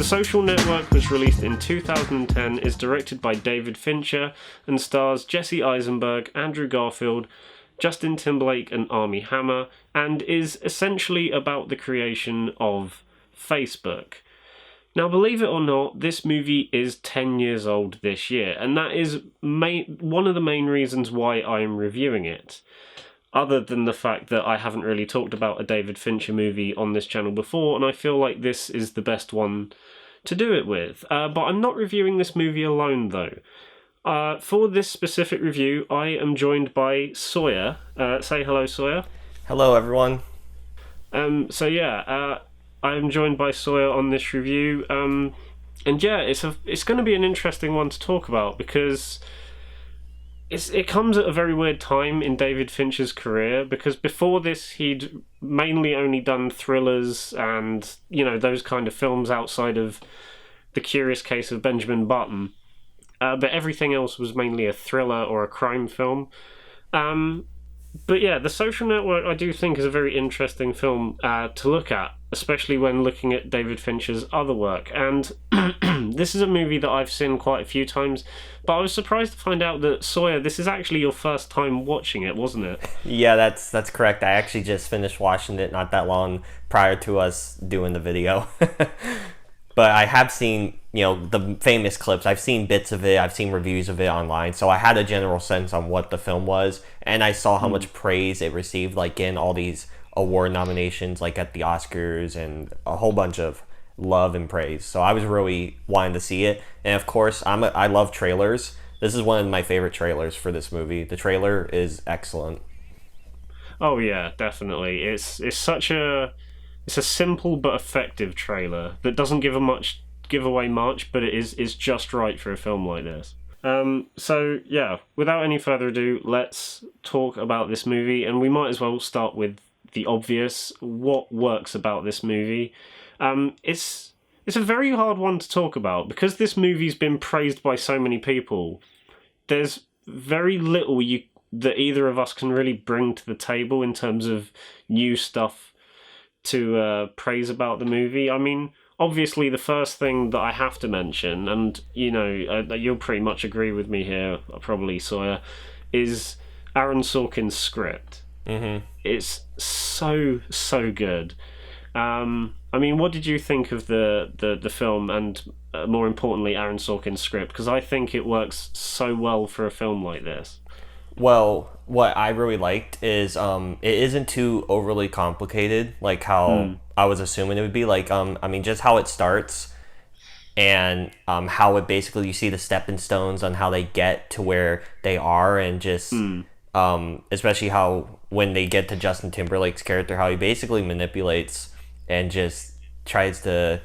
Social Network was released in 2010, is directed by David Fincher, and stars Jesse Eisenberg, Andrew Garfield, Justin Timberlake and Armie Hammer, and is essentially about the creation of Facebook. Now, believe it or not, this movie is 10 years old this year, and that is one of the main reasons why I am reviewing it. Other than the fact that I haven't really talked about a David Fincher movie on this channel before, and I feel like this is the best one to do it with. But I'm not reviewing this movie alone, though. For this specific review, I am joined by Sawyer. Say hello, Sawyer. Hello, everyone. I'm joined by Sawyer on this review. It's going to be an interesting one to talk about because it comes at a very weird time in David Fincher's career, because before this he'd mainly only done thrillers and, those kind of films outside of The Curious Case of Benjamin Button. But everything else was mainly a thriller or a crime film. The Social Network I do think is a very interesting film to look at, especially when looking at David Fincher's other work. And this is a movie that I've seen quite a few times, but I was surprised to find out that, Sawyer, this is actually your first time watching it, wasn't it? Yeah, that's correct. I actually just finished watching it not that long prior to us doing the video. But I have seen, the famous clips. I've seen bits of it. I've seen reviews of it online. So I had a general sense on what the film was. And I saw how much praise it received, like in all these award nominations, like at the Oscars, and a whole bunch of love and praise. So I was really wanting to see it. And of course, I love trailers. This is one of my favorite trailers for this movie. The trailer is excellent. Oh yeah, definitely. It's a simple but effective trailer that doesn't give away much, but it is just right for a film like this. Without any further ado, let's talk about this movie, and we might as well start with the obvious. What works about this movie? It's a very hard one to talk about because this movie's been praised by so many people. There's very little that either of us can really bring to the table in terms of new stuff to praise about the movie. I mean, obviously the first thing that I have to mention, and you'll pretty much agree with me here, probably, Sawyer, is Aaron Sorkin's script. Mm-hmm. It's so good. What did you think of the film, and more importantly, Aaron Sorkin's script? Because I think it works so well for a film like this. Well, what I really liked is it isn't too overly complicated, like how I was assuming it would be. Like, just how it starts and how it basically, you see the stepping stones on how they get to where they are, and just especially how when they get to Justin Timberlake's character, how he basically manipulates and just tries to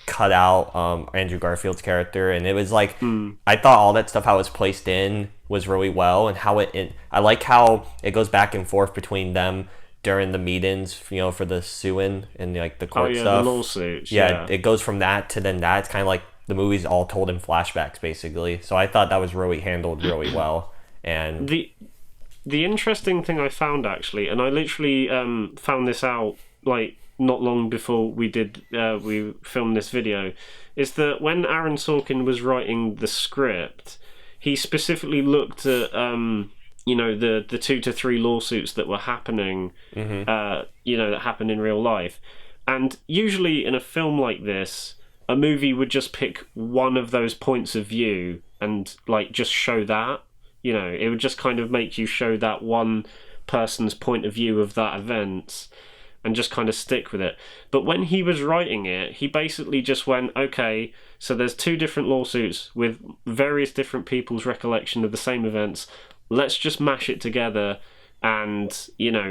cut out Andrew Garfield's character. And it was like, I thought all that stuff, how it's placed in, was really well, and how I like how it goes back and forth between them during the meetings, for the suing and like the court stuff. The lawsuits. Yeah, it goes from that to then that. It's kind of like the movie's all told in flashbacks, basically. So I thought that was really handled really well. And the interesting thing I found, actually, and I literally found this out like not long before we filmed this video, is that when Aaron Sorkin was writing the script, he specifically looked at the 2 to 3 lawsuits that were happening, that happened in real life. And usually in a film like this, a movie would just pick one of those points of view and like just show that. It would just kind of make you show that one person's point of view of that event and just kind of stick with it. But when he was writing it, he basically just went, okay, so there's 2 different lawsuits with various different people's recollection of the same events. Let's just mash it together and,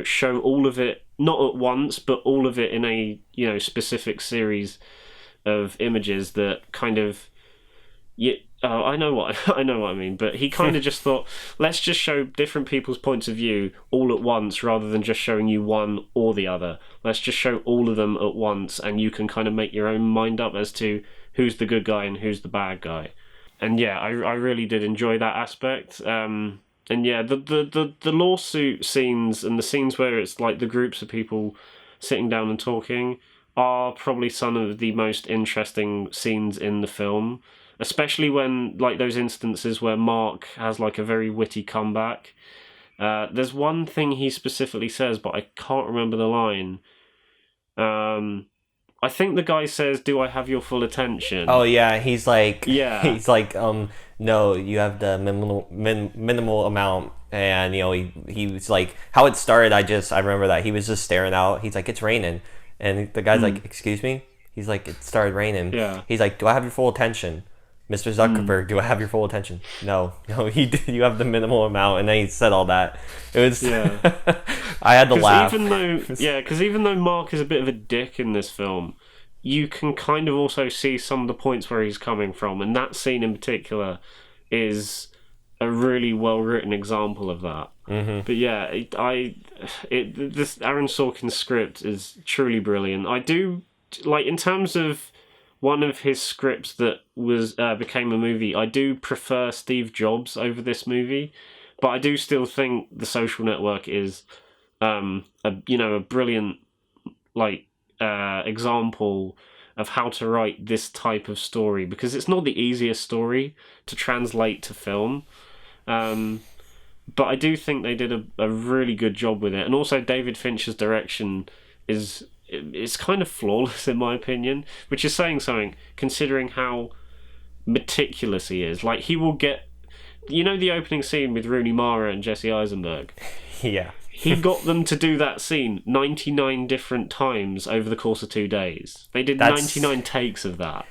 show all of it, not at once, but all of it in a, specific series of images that kind of... I know what I mean, but he kind of just thought, let's just show different people's points of view all at once rather than just showing you one or the other. Let's just show all of them at once, and you can kind of make your own mind up as to who's the good guy and who's the bad guy. And yeah, I really did enjoy that aspect. And yeah, the lawsuit scenes and the scenes where it's like the groups of people sitting down and talking, are probably some of the most interesting scenes in the film, especially when, like, those instances where Mark has, like, a very witty comeback. There's one thing he specifically says, but I can't remember the line. I think the guy says, "Do I have your full attention?" Oh yeah, he's like, Yeah. no, you have the minimal amount, and he was like, how it started. I remember that he was just staring out. He's like, it's raining, and the guy's like, excuse me. He's like, it started raining. Yeah. He's like, do I have your full attention, Mr. Zuckerberg? Do I have your full attention? No, you have the minimal amount, and then he said all that. It was, Yeah. I had to laugh. Because even though Mark is a bit of a dick in this film, you can kind of also see some of the points where he's coming from, and that scene in particular is a really well written example of that. Mm-hmm. But yeah, this Aaron Sorkin script is truly brilliant. I do like, in terms of one of his scripts that was became a movie, I do prefer Steve Jobs over this movie, but I do still think The Social Network is a brilliant example of how to write this type of story, because it's not the easiest story to translate to film. But I do think they did a really good job with it, and also David Fincher's direction is kind of flawless in my opinion, which is saying something considering how meticulous he is. Like, he will get, the opening scene with Rooney Mara and Jesse Eisenberg. Yeah. He got them to do that scene 99 different times over the course of 2 days. They did 99 takes of that.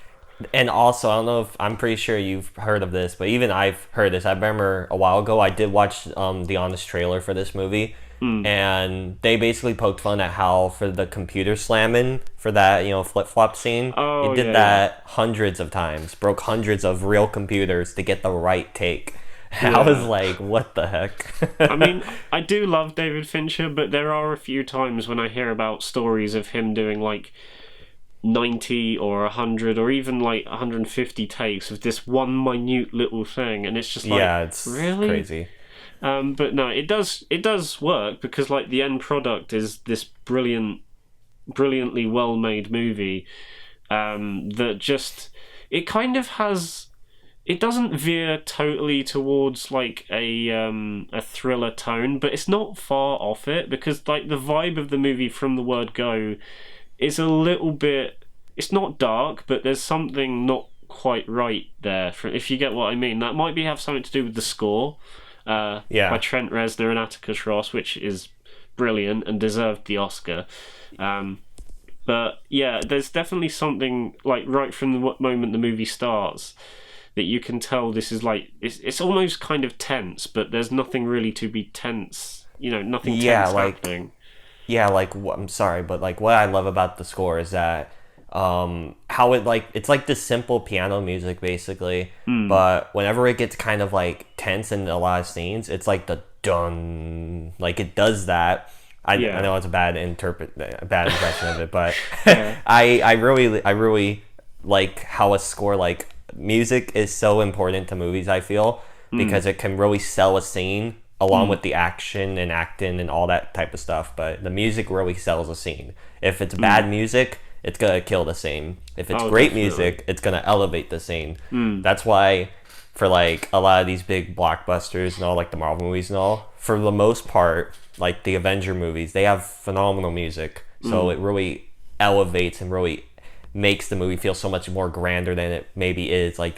And also, I don't know if, I'm pretty sure you've heard of this, but even I've heard this. I remember a while ago I did watch the Honest trailer for this movie, and they basically poked fun at how for the computer slamming for that flip-flop scene, it did that hundreds of times, broke hundreds of real computers to get the right take. Yeah. I was like, what the heck? I mean, I do love David Fincher, but there are a few times when I hear about stories of him doing like 90 or 100 or even like 150 takes of this one minute little thing, and it's just like, yeah, it's really crazy. But no, it does work, because like the end product is this brilliantly well made movie that just, it kind of has. It doesn't veer totally towards like a thriller tone, but it's not far off it, because like the vibe of the movie from the word go is a little bit. It's not dark, but there's something not quite right there. If you get what I mean, that might have something to do with the score by Trent Reznor and Atticus Ross, which is brilliant and deserved the Oscar. But yeah, there's definitely something like right from the moment the movie starts that you can tell this is like, it's almost kind of tense, but there's nothing really to be tense. Nothing tense happening. Yeah, like, I'm sorry, but like what I love about the score is that how it's like this simple piano music basically, but whenever it gets kind of like tense in a lot of scenes, it's like the dun, like it does that. I know it's a bad impression of it, but I really like how a score, like, music is so important to movies, I feel, because it can really sell a scene along with the action and acting and all that type of stuff. But the music really sells a scene. If it's bad music, it's gonna kill the scene. If it's great music, it's gonna elevate the scene. That's why for like a lot of these big blockbusters and all, like the Marvel movies and all, for the most part, like the Avenger movies, they have phenomenal music. So it really elevates and really makes the movie feel so much more grander than it maybe is. Like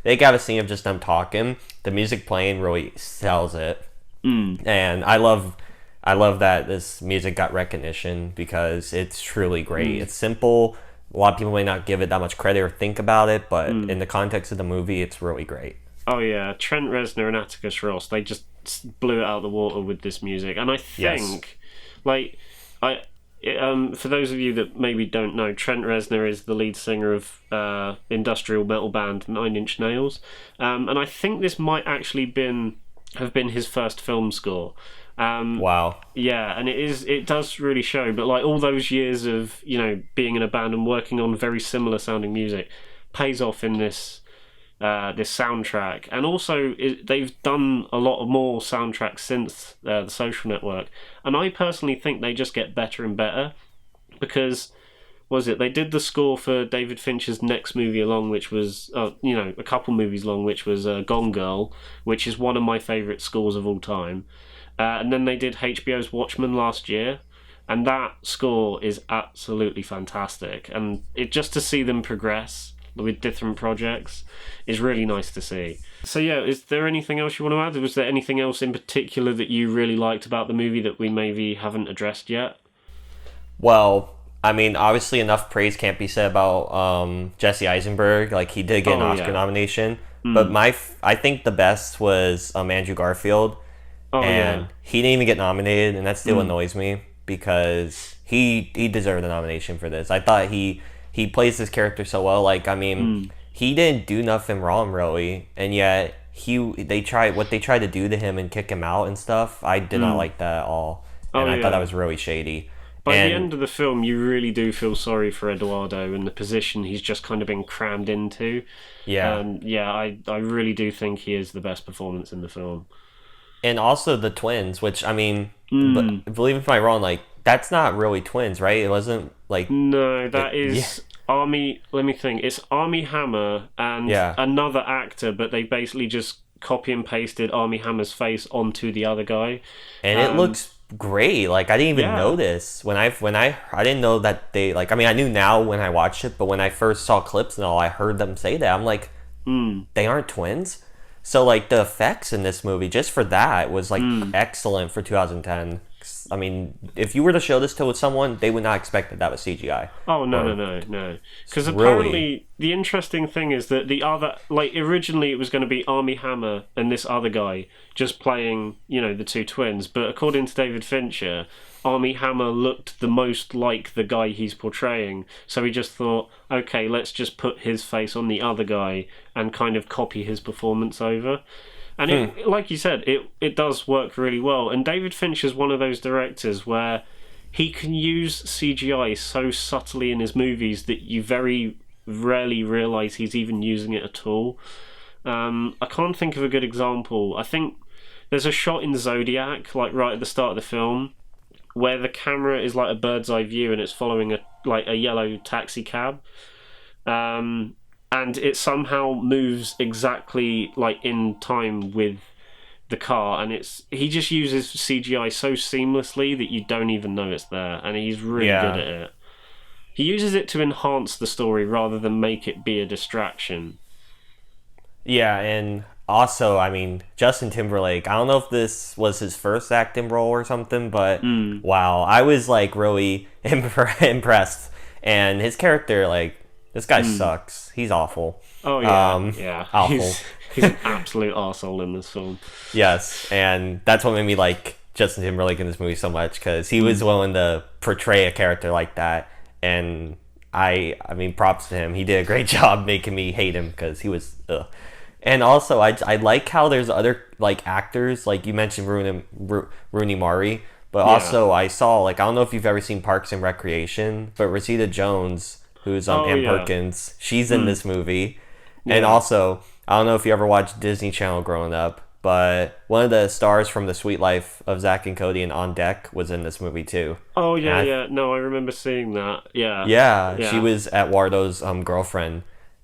they got a scene of just them talking, the music playing really sells it. And I love that this music got recognition, because it's truly great. It's simple. A lot of people may not give it that much credit or think about it, but in the context of the movie, it's really great. Oh yeah, Trent Reznor and Atticus Ross, they just blew it out of the water with this music. And I think for those of you that maybe don't know, Trent Reznor is the lead singer of industrial metal band Nine Inch Nails, and I think this might actually have been his first film score. Wow. Yeah, and it does really show. But like all those years of being in a band and working on very similar sounding music pays off in this soundtrack. And also they've done a lot more soundtracks since The Social Network, and I personally think they just get better and better, because was it? They did the score for David Fincher's next movie along, which was, a couple movies long, which was Gone Girl, which is one of my favourite scores of all time. And then they did HBO's Watchmen last year, and that score is absolutely fantastic. And just to see them progress with different projects is really nice to see. So yeah, is there anything else you want to add? Was there anything else in particular that you really liked about the movie that we maybe haven't addressed yet? Well, I mean, obviously enough praise can't be said about Jesse Eisenberg. Like, he did get an Oscar nomination. But I think the best was Andrew Garfield. And he didn't even get nominated, and that still annoys me, because he deserved a nomination for this. I thought he plays this character so well. Like, I mean, he didn't do nothing wrong, really, and yet what they tried to do to him and kick him out and stuff, I did not like that at all. And I thought that was really shady. By the end of the film, you really do feel sorry for Eduardo and the position he's just kind of been crammed into. Yeah. And I really do think he is the best performance in the film. And also the twins, which, I mean, believe me if I'm wrong, like, that's not really twins, right? It wasn't, like... No, that is Armie... Let me think. It's Armie Hammer and another actor, but they basically just copy and pasted Armie Hammer's face onto the other guy. And it looks great. Like, I didn't even notice. When I didn't know that they... Like, I mean, I knew now when I watched it, but when I first saw clips and all, I heard them say that. I'm like, they aren't twins? So, like, the effects in this movie, just for that, was, like, excellent for 2010. I mean, if you were to show this to someone, they would not expect that was CGI. Oh, no. Because apparently, the interesting thing is that the other... Like, originally it was going to be Armie Hammer and this other guy just playing, the two twins. But according to David Fincher, Armie Hammer looked the most like the guy he's portraying. So he just thought, okay, let's just put his face on the other guy and kind of copy his performance over. And it, like you said, it does work really well. And David Fincher's one of those directors where he can use CGI so subtly in his movies that you very rarely realise he's even using it at all. I can't think of a good example. I think there's a shot in Zodiac, like right at the start of the film, where the camera is like a bird's eye view and it's following a yellow taxi cab. And it somehow moves exactly like in time with the car, and he just uses CGI so seamlessly that you don't even know it's there, and he's really good at it. He uses it to enhance the story rather than make it be a distraction. Yeah, and also, I mean, Justin Timberlake, I don't know if this was his first acting role or something, but wow, I was like really impressed. And his character, like, this guy sucks. He's awful. Oh, yeah. Awful. He's an absolute arsehole in this film. Yes, and that's what made me like Justin Timberlake in this movie so much, because he was willing to portray a character like that. And I mean, props to him. He did a great job making me hate him, because he was... Ugh. And also, I like how there's other like actors, like you mentioned Rooney Mara, but also I saw, like, I don't know if you've ever seen Parks and Recreation, but Rosita Jones, who's Ann Perkins, she's in this movie. And also, I don't know if you ever watched Disney Channel growing up, but one of the stars from The Sweet Life of Zack and Cody and On Deck was in this movie too. Oh yeah. No, I remember seeing that. Yeah, she was Eduardo's girlfriend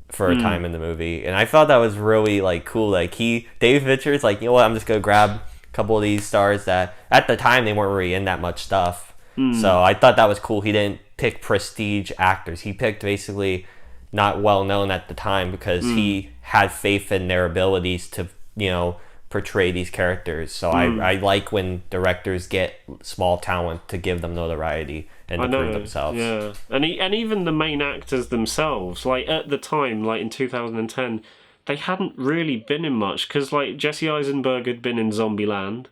for a time in the movie, and I thought that was really like cool. Like David Fincher's like, you know what, I'm just gonna grab a couple of these stars that at the time they weren't really in that much stuff. So I thought that was cool. He didn't pick prestige actors. He picked basically not well known at the time, because he had faith in their abilities to, portray these characters. So I like when directors get small talent to give them notoriety and to prove themselves. Yeah, and even the main actors themselves, like at the time, like in 2010, they hadn't really been in much, because like Jesse Eisenberg had been in Zombieland,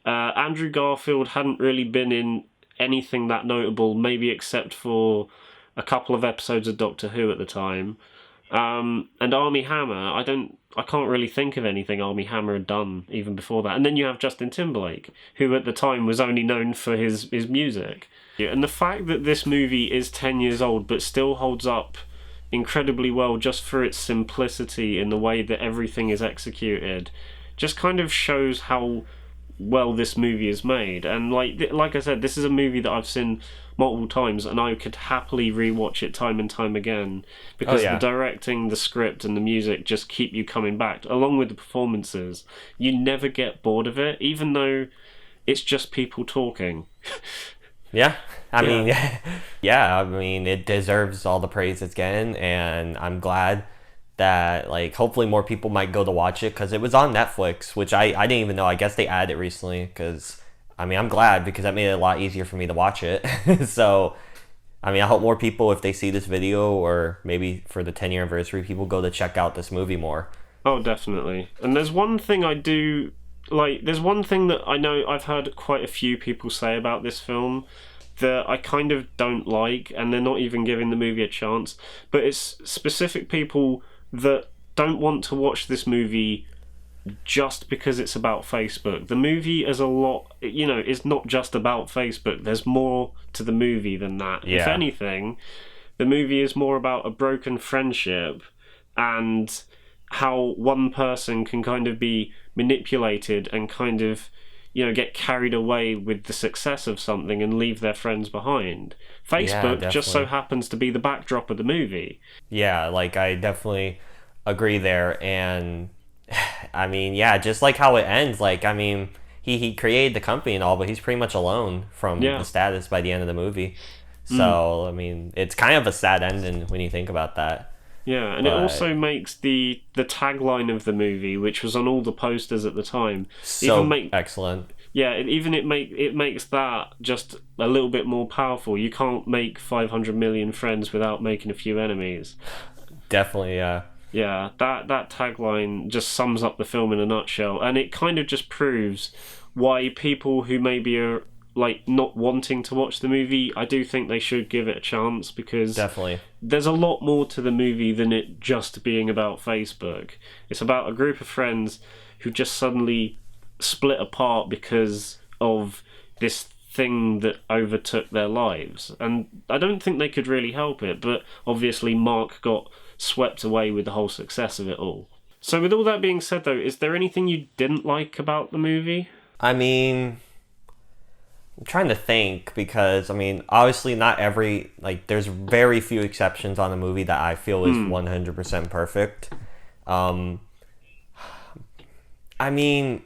Andrew Garfield hadn't really been in anything that notable, maybe except for a couple of episodes of Doctor Who at the time. And Armie Hammer, I can't really think of anything Armie Hammer had done even before that. And then you have Justin Timberlake, who at the time was only known for his music. And the fact that this movie is 10 years old but still holds up incredibly well just for its simplicity in the way that everything is executed just kind of shows how well this movie is made. And like I said, this is a movie that I've seen multiple times, and I could happily rewatch it time and time again because the directing, the script, and the music just keep you coming back, along with the performances. You never get bored of it, even though it's just people talking. Yeah, I mean, yeah, I mean, it deserves all the praise it's getting, and I'm glad that, like, hopefully more people might go to watch it, because it was on Netflix, which I didn't even know. I guess they added it recently, because, I mean, I'm glad, because that made it a lot easier for me to watch it. So, I mean, I hope more people, if they see this video, or maybe for the 10-year anniversary, people go to check out this movie more. Oh, definitely. And there's one thing I do... Like, there's one thing that I know I've heard quite a few people say about this film that I kind of don't like, and they're not even giving the movie a chance, but it's specific people that don't want to watch this movie just because it's about Facebook. The movie is a lot, you know, it's not just about Facebook. There's more to the movie than that. Yeah. If anything, the movie is more about a broken friendship and how one person can kind of be manipulated and kind of, you know, get carried away with the success of something and leave their friends behind. Facebook just so happens to be the backdrop of the movie. Yeah, like, I definitely agree there. And I mean, yeah, just like how it ends, like, I mean, he created the company and all, but he's pretty much alone from the status by the end of the movie. So I mean, it's kind of a sad ending when you think about that. Yeah, and it also makes the tagline of the movie, which was on all the posters at the time, excellent. Yeah, it makes that just a little bit more powerful. You can't make 500 million friends without making a few enemies. Definitely, yeah. Yeah, that tagline just sums up the film in a nutshell, and it kind of just proves why people who maybe are like not wanting to watch the movie, I do think they should give it a chance, because definitely there's a lot more to the movie than it just being about Facebook. It's about a group of friends who just suddenly split apart because of this thing that overtook their lives, and I don't think they could really help it, but obviously Mark got swept away with the whole success of it all. So with all that being said though, is there anything you didn't like about the movie? I mean, I'm trying to think, because I mean, obviously not every, like, there's very few exceptions on the movie that I feel is 100% perfect. I mean,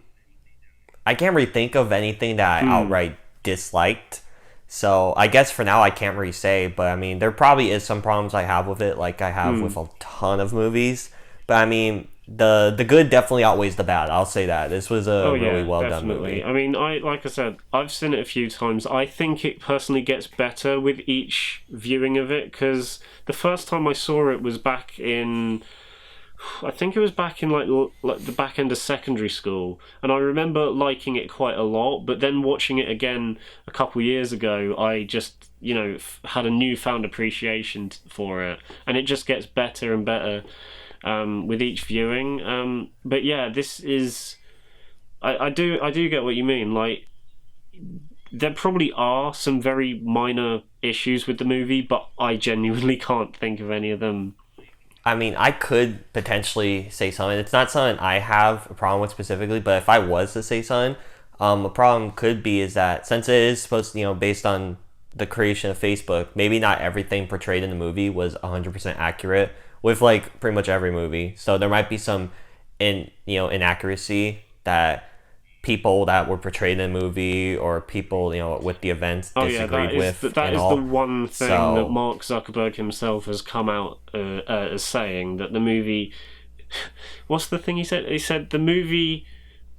I can't really think of anything that I outright disliked. So I guess for now I can't really say, but I mean, there probably is some problems I have with it, like I have with a ton of movies. But I mean, the good definitely outweighs the bad. I'll say that. This was a really well done movie. I mean, like I said, I've seen it a few times. I think it personally gets better with each viewing of it, because the first time I saw it was back in... I think it was back in like the back end of secondary school, and I remember liking it quite a lot, but then watching it again a couple years ago, I just, you know, had a newfound appreciation for it, and it just gets better and better with each viewing. But yeah, this is... I do get what you mean. Like, there probably are some very minor issues with the movie, but I genuinely can't think of any of them. I mean, I could potentially say something. It's not something I have a problem with specifically, but if I was to say something, a problem could be is that since it is supposed to, you know, based on the creation of Facebook, maybe not everything portrayed in the movie was 100% accurate with, like, pretty much every movie. So there might be some inaccuracy that people that were portrayed in the movie, or people, you know, with the events disagreed with. That is the one thing that Mark Zuckerberg himself has come out as saying, that the movie... What's the thing he said? He said the movie,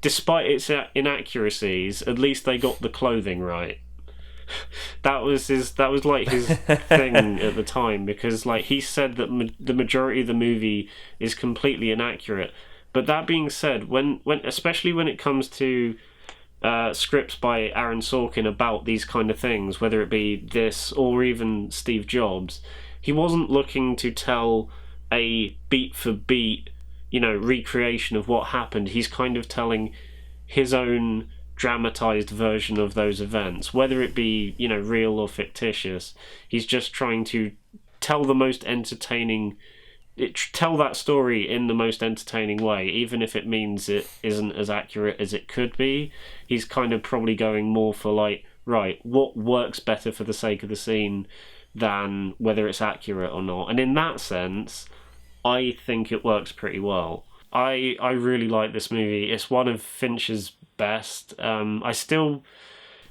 despite its inaccuracies, at least they got the clothing right. That was like his thing at the time, because like he said that the majority of the movie is completely inaccurate. But that being said, when especially when it comes to scripts by Aaron Sorkin about these kind of things, whether it be this or even Steve Jobs, he wasn't looking to tell a beat for beat, you know, recreation of what happened. He's kind of telling his own dramatized version of those events, whether it be, you know, real or fictitious. He's just trying to tell the most entertaining... tell that story in the most entertaining way, even if it means it isn't as accurate as it could be. He's kind of probably going more for like right, what works better for the sake of the scene than whether it's accurate or not. And in that sense, I think it works pretty well. I really like this movie. It's one of Fincher's best. I still,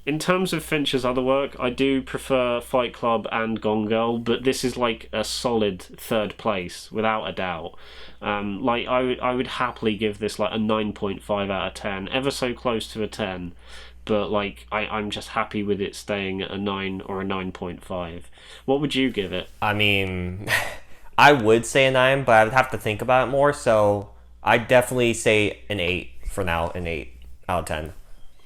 in terms of Fincher's other work, I do prefer Fight Club and Gone Girl, but this is like a solid third place without a doubt. Like I would happily give this like a 9.5 out of 10, ever so close to a 10. But like I'm just happy with it staying at a 9 or a 9.5. What would you give it? I mean, I would say a 9, but I would have to think about it more. So I'd definitely say an 8 for now, an 8 out of 10.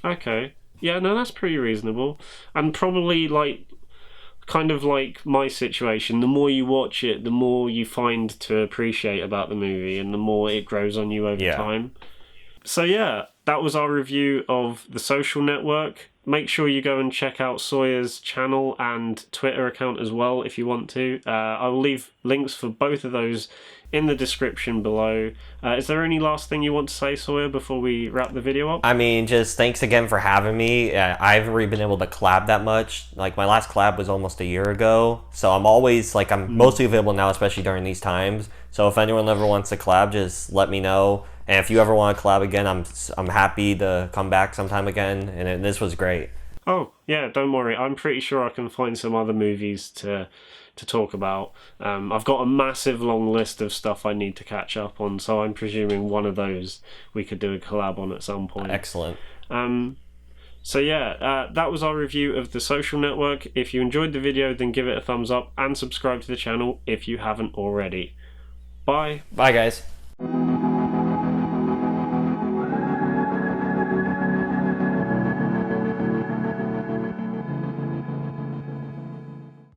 Okay. Yeah, no, that's pretty reasonable. And probably like kind of like my situation, the more you watch it, the more you find to appreciate about the movie and the more it grows on you over time. So yeah, that was our review of The Social Network. Make sure you go and check out Sawyer's channel and Twitter account as well if you want to. I will leave links for both of those in the description below. Is there any last thing you want to say, Sawyer, before we wrap the video up? I mean, just thanks again for having me. I haven't really been able to collab that much. Like, my last collab was almost a year ago. So I'm always, like, I'm mostly available now, especially during these times. So if anyone ever wants to collab, just let me know. And if you ever want to collab again, I'm happy to come back sometime again. And this was great. Oh, yeah, don't worry. I'm pretty sure I can find some other movies to talk about. I've got a massive long list of stuff I need to catch up on, so I'm presuming one of those we could do a collab on at some point. Excellent. So yeah, that was our review of The Social Network. If you enjoyed the video, then give it a thumbs up and subscribe to the channel if you haven't already. Bye. Bye, guys.